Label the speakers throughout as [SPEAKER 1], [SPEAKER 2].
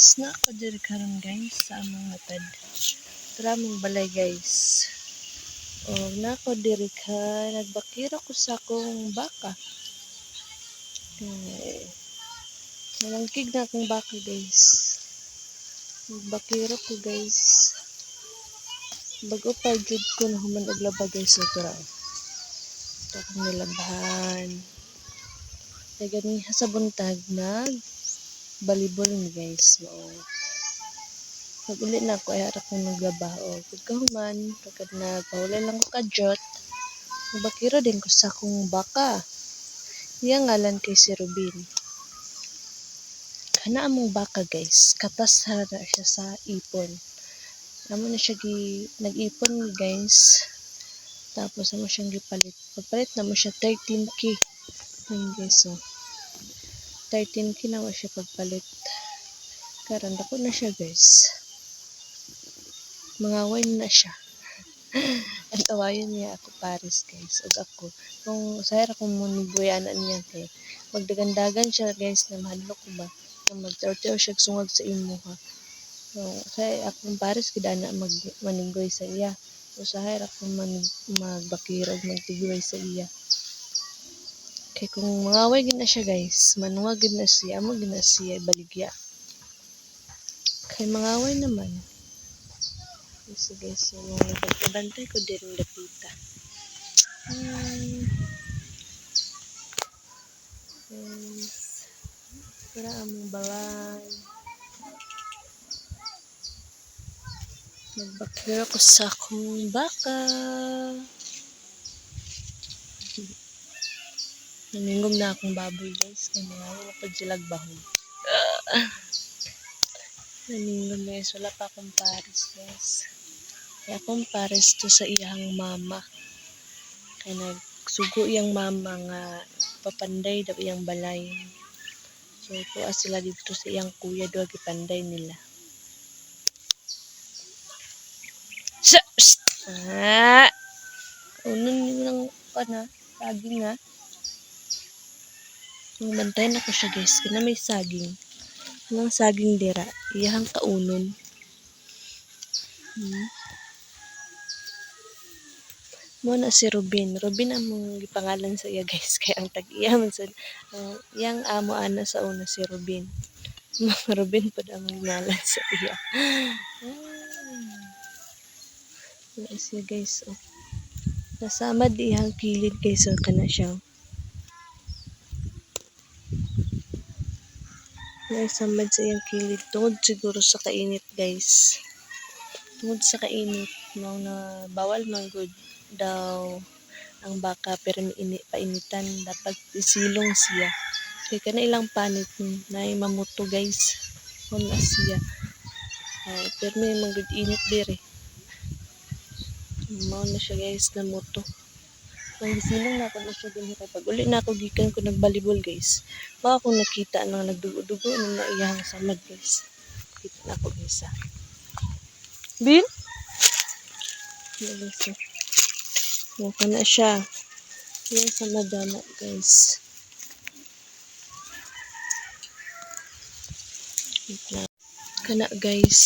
[SPEAKER 1] guys, nako diri karon guys sa among matad. Tara mong balay guys. O nako diri ka nagbakiro ko sa akong baka. Nalangkig na akong baka guys. Nagbakiro ko guys. Bago pa jud ko na human og laba guys sa tara. Ito akong nilabahan. Kaya gani sa buntag balibol ni guys. Pag uli na ako ay harap kong naglaba. Pagkahuman, pagkat nagpahuli lang ko kadyot, nagbakiro din ko sa akong baka. Iyang ngalan kay si Rubin. Kana among baka guys, katas na siya sa ipon. Amo na siya nag-ipon guys. Tapos amo siyang gipalit. Pagpalit na mo siya 13k. Ayun guys, 13k na mo siya pagpalit. Karon dako na siya guys. Mga wine na siya. Ang tawayan niya ako Paris guys. Ug ako kung sayra kong munibuyan niya kay magdagandagan siya guys na mahadlok ko ba na magtaw-taw siya sungag sa imo ha. So say akong Paris gid ana maninggoy sa iya. So sayra akong magbakiro ug magtigoy sa iya. Kay kung mangaway gid na siya guys, manuwag gid na siya, amo gid na siya baligya. Kay mangaway naman. Sige, so bantay ko din ang lapita. Para among balay. Nagbakiro ko sa akong baka. Naningom na akong baboy guys. Kaya nangawa na pag silag bahog. Naningom na guys. Wala pa akong Paris guys. Kaya akong Paris to sa iyang mama. Kaya nagsugo iyang mama nga papanday daw iyang balay. So ito sila dito sa iyang kuya doon ipanday nila. Unan nyo lang saging ha. Bantayan ako siya guys. Kaya may saging. Walang saging dira. Iyahang kaunon. Muna si Rubin. Rubin ang pangalan sa iya guys. Kaya ang tag-iya man sa iyang amo ana sa una si Rubin. Rubin pa ang ngalan sa iya. Siya guys. Nasama di iyang kilid guys. Kana siya. Naisamad sa iyang kilid. Tungod siguro sa kainit guys. Tungod sa kainit. Na bawal man good daw ang baka pero painitan dapat isilong siya kaya kana ilang panit na mamuto guys wala siya pero may magud init dire mao na siya guys namuto ang isilong na ako na siya din pag uli na ako gikan ko nagbalibol guys baka akong nakita nang nagdugo-dugo nang naiyang samad guys kita na ako guys Bin Mukha na siya. Yan sa madana guys. Kana guys.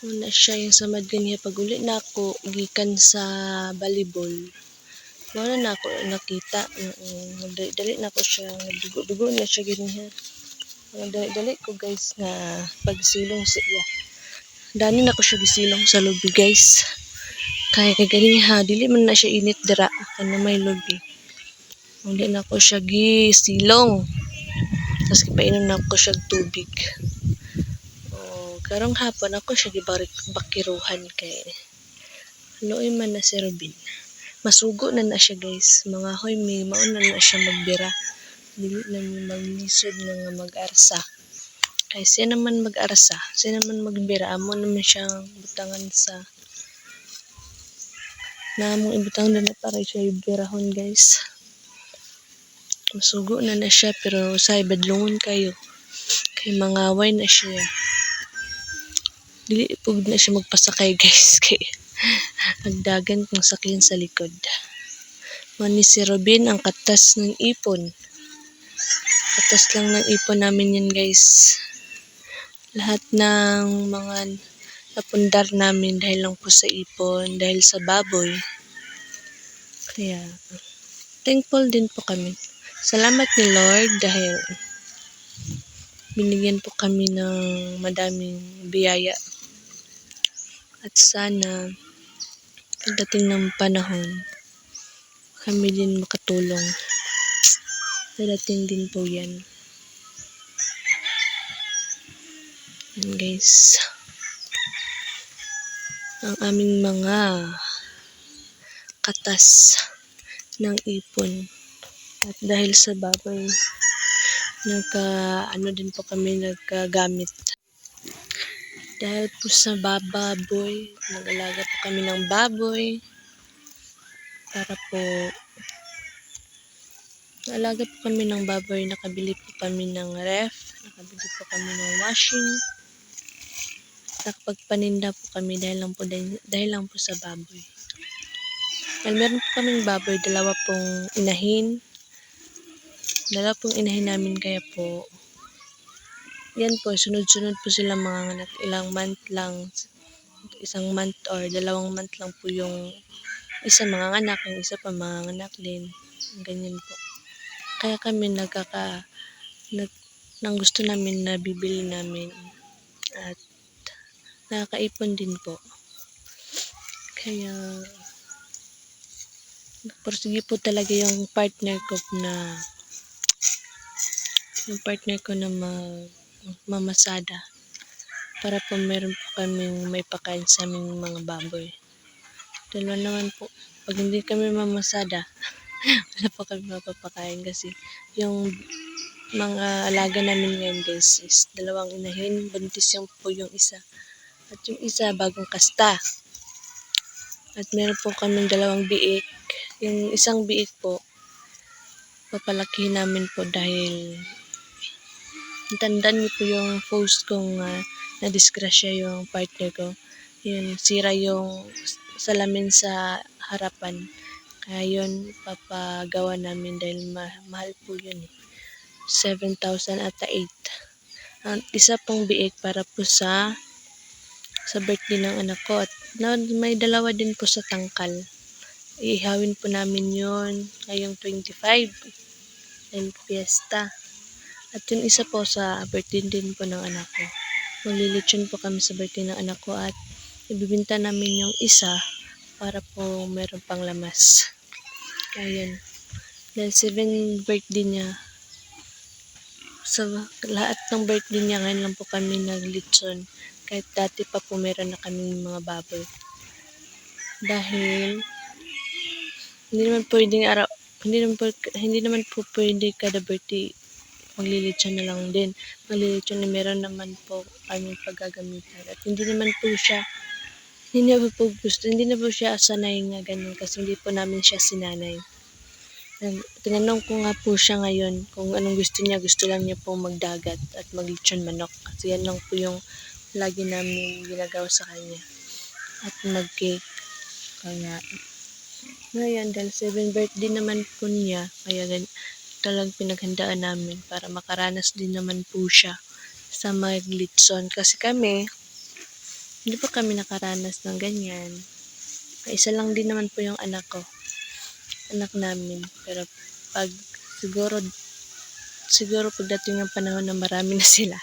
[SPEAKER 1] Muna siya yung samad ganiya. Pag uli na ako gikan sa volleyball. Wala na ako nakita. Dali na ako siya. Dugo na siya ganiya. Dali ko guys na pagsilong sa iya. Dani na ko siya gisilong sa lobby guys. Kaya ganiha, dili man na siya init dira kana may lobby. Hindi na ko siya gisilong. Tapos kipainom na ko siya tubig. Karong hapon ako siya gibakiruhan kay luoy man na si Rubin. Masugo na siya guys. Mga hoy may mauna na siya magbira. Dili na niya maglisod nga mag-arsa. Kay siya naman mag-arsa, siya naman magbira. Amo naman siyang butangan sa namong ibutang na para siya ibirahon guys. Masugo na siya pero sa ibadlungon kayo. Kay mangaway na siya. Dili pug na siya magpasakay guys kay agdagan kung sakyan sa likod. Mani si Robin ang katas ng ipon. Katas lang ng ipon namin yan guys. Lahat ng mga napundar namin dahil lang po sa ipon, dahil sa baboy. Kaya thankful din po kami. Salamat ni Lord dahil binigyan po kami ng madaming biyaya. At sana pagdating ng panahon, kami din makatulong. Dadating din po yan. Yan guys. Ang aming mga katas ng ipon. At dahil sa baboy, nagkagamit. Dahil po sa baboy, nag-alaga po kami ng baboy. Para po, nag-alaga po kami ng baboy, nakabili po kami ng ref, nakabili po kami ng washing. Nakapagpaninda po kami dahil lang po sa baboy. Dahil meron po kaming baboy, dalawa pong inahin namin, kaya po yan po, sunod-sunod po sila mga anak, ilang month lang, isang month or 2 month lang po yung isa mga anak, yung isa pa mga anak din, ganyan po. Kaya kami nang gusto namin na bibili namin at nakakaipon din po. Kaya pursige po talaga yung partner ko na mamasada para po meron po kaming may pakain sa aming mga baboy. Dalawa naman po, pag hindi kami mamasada, wala po kami mapapakain kasi yung mga alaga namin ngayon guys is 2 inahin, buntis po yung isa. At yung isa bagong kasta. At meron po kaming 2 biik. Yung isang biik po, papalakihin namin po dahil tandaan niyo po yung post kong na-disgrasya yung partner ko. Yun, sira yung salamin sa harapan. Kaya yun, papagawa namin dahil mahal po yun. 7,000 at 8. Ang isa pang biik para po sa birthday ng anak ko. At may 2 din po sa tangkal. Iihawin po namin yun ngayong 25. Dahil fiesta. At yung isa po sa birthday din po ng anak ko. Maglilitsyon po kami sa birthday ng anak ko at ibibinta namin yung isa para po meron pang lamas. Kaya yun. Dahil 7 birthday niya, sa lahat ng birthday niya ngayon lang po kami naglitsyon. Kahit dati pa po meron na kaming mga baboy. Dahil hindi naman po pwede kada birthday maglilitsyon na lang din. Maglilitsyon na meron naman po kaming paggagamitan. At hindi na po siya sanay nga ganun kasi hindi po namin siya sinanay. Tinanong ko nga po siya ngayon kung anong gusto niya. Gusto lang niya po magdagat at maglitsyon manok. Kasi yan lang po yung lagi namin ginagawa sa kanya. At mag-cake. Kaya, ngayon, dahil 7 birthday naman po niya, kaya talagang pinaghandaan namin para makaranas din naman po siya sa maglitson. Kasi kami, hindi pa kami nakaranas ng ganyan. Isa lang din naman po yung anak namin. Pero siguro pagdating ng panahon na marami na sila,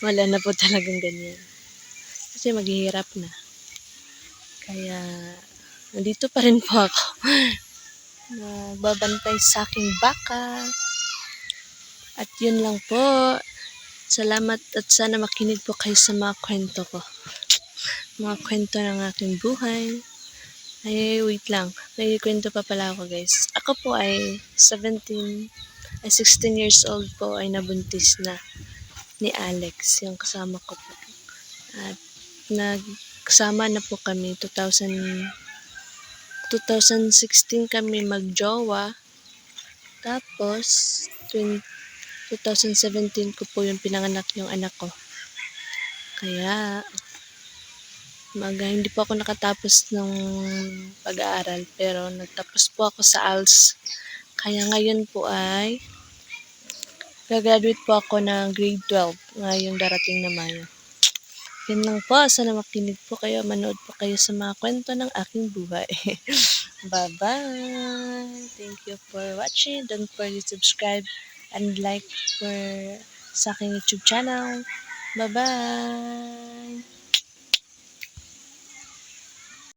[SPEAKER 1] wala na po talagang ganyan. Kasi maghihirap na. Kaya, nandito pa rin po ako. Babantay sa aking baka. At yun lang po. Salamat at sana makinig po kayo sa mga kwento ko. Mga kwento ng aking buhay. Ay, wait lang. May kwento pa pala ako guys. Ako po ay 16 years old po ay nabuntis na ni Alex, yung kasama ko po. At nagsama na po kami 2016 kami magjowa. Tapos 2017 ko po yung pinanganak yung anak ko. Kaya hindi po ako nakatapos ng pag-aaral pero nagtapos po ako sa ALS. Kaya ngayon po ay Gagraduate po ako ng grade 12 ngayong darating na Mayo. Yan lang po. Sana makinig po kayo, manood po kayo sa mga kwento ng aking buhay. Bye-bye! Thank you for watching. Don't forget to subscribe and like for sa aking YouTube channel. Bye-bye!